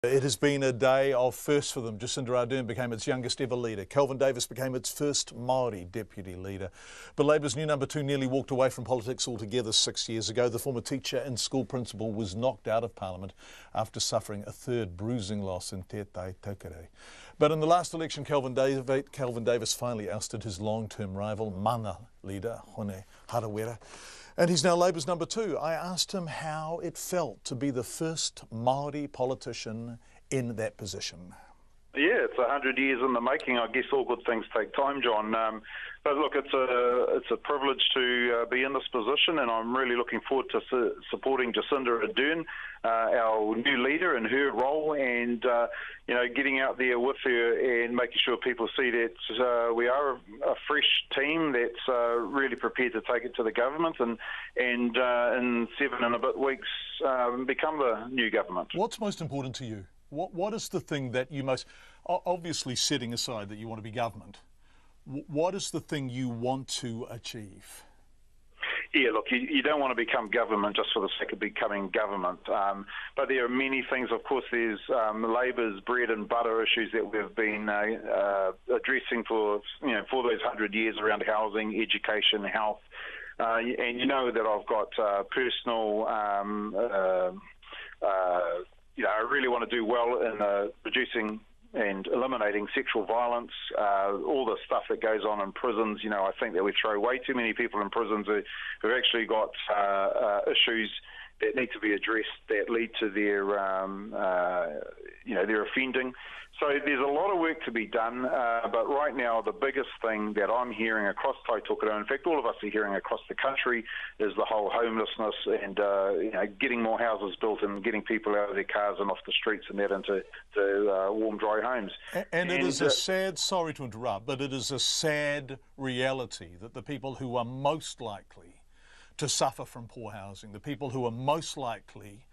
It has been a day of firsts for them. Jacinda Ardern became its youngest ever leader. Kelvin Davis became its first Maori deputy leader. But Labour's new number 2 nearly walked away from politics altogether 6 years ago. The former teacher and school principal was knocked out of Parliament after suffering a third bruising loss in Te Tai Taukere. But in the last election, Kelvin Davis finally ousted his long-term rival, mana leader, Hone Harawera. And he's now Labour's number 2. I asked him how it felt to be the first Maori politician in that position. Yeah, it's 100 years in the making. I guess all good things take time, John. But look, it's a privilege to be in this position, and I'm really looking forward to supporting Jacinda Ardern, our new leader, in her role, and getting out there with her and making sure people see that we are a fresh team that's really prepared to take it to the government, and in 7 and a bit weeks become the new government. What's most important to you? What is the thing that you most, obviously setting aside that you want to be government, what is the thing you want to achieve? Yeah, look, you don't want to become government just for the sake of becoming government. But there are many things. Of course, there's Labour's bread and butter issues that we've been addressing for those 100 years around housing, education, health. And you know that I've got personal I really want to do well in reducing and eliminating sexual violence, all the stuff that goes on in prisons. I think that we throw way too many people in prisons who've actually got issues that need to be addressed that lead to their offending. So there's a lot of work to be done, but right now the biggest thing that I'm hearing across Taitokerau, in fact all of us are hearing across the country, is the whole homelessness and getting more houses built and getting people out of their cars and off the streets and that into warm, dry homes. And it is a sad, sorry to interrupt, but it is a sad reality that the people who are most likely to suffer from poor housing, the people who are most likely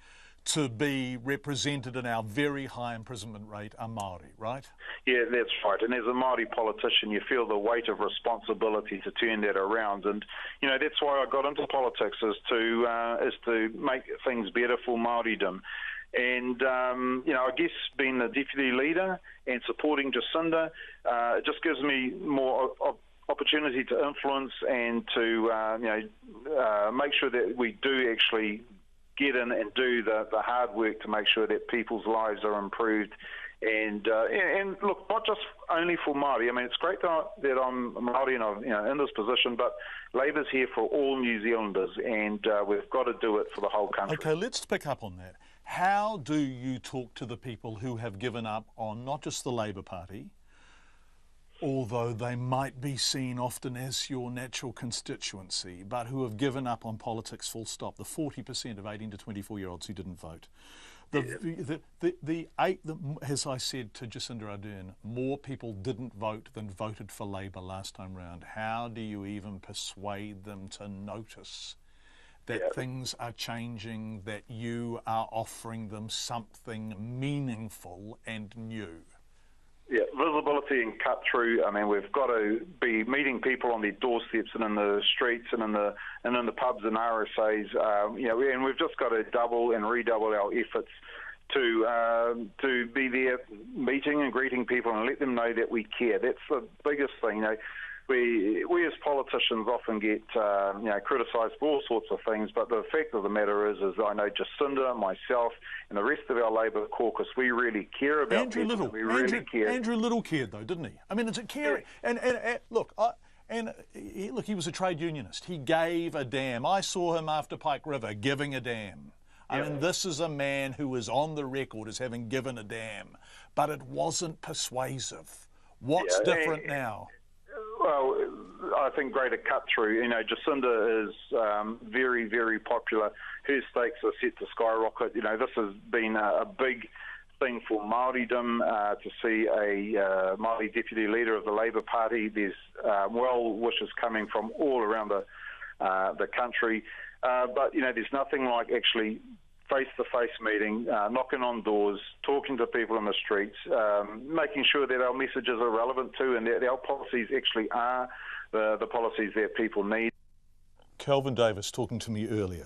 to be represented in our very high imprisonment rate are Maori, right? Yeah, that's right. And as a Maori politician, you feel the weight of responsibility to turn that around. And that's why I got into politics, is to make things better for Māoridom. And I guess being the deputy leader and supporting Jacinda, it just gives me more opportunity to influence and to make sure that we do actually get in and do the hard work to make sure that people's lives are improved. And look, not just only for Māori. I mean, it's great that I'm Māori and I'm in this position, but Labour's here for all New Zealanders, and we've got to do it for the whole country. Okay, let's pick up on that. How do you talk to the people who have given up on not just the Labour Party, although they might be seen often as your natural constituency, but who have given up on politics full stop, the 40% of 18 to 24-year-olds who didn't vote? As I said to Jacinda Ardern, more people didn't vote than voted for Labour last time round. How do you even persuade them to notice that things are changing, that you are offering them something meaningful and new? Yeah, visibility and cut through. I mean, we've got to be meeting people on their doorsteps and in the streets and in the pubs and RSAs. And we've just got to double and redouble our efforts to be there, meeting and greeting people and let them know that we care. That's the biggest thing. We as politicians often get criticised for all sorts of things, but the fact of the matter is I know Jacinda, myself, and the rest of our Labour caucus, we really care about Andrew Little. Andrew Little cared though, didn't he? I mean, it's a caring. And look, he was a trade unionist. He gave a damn. I saw him after Pike River giving a damn. I mean, this is a man who is on the record as having given a damn, but it wasn't persuasive. What's different now? Well, I think greater cut through. Jacinda is very, very popular. Her stakes are set to skyrocket. This has been a big thing for Māoridom to see a Maori deputy leader of the Labour Party. There's well wishes coming from all around the country. But there's nothing like actually face-to-face meeting, knocking on doors, talking to people in the streets, making sure that our messages are relevant to and that our policies actually are the policies that people need. Kelvin Davis talking to me earlier.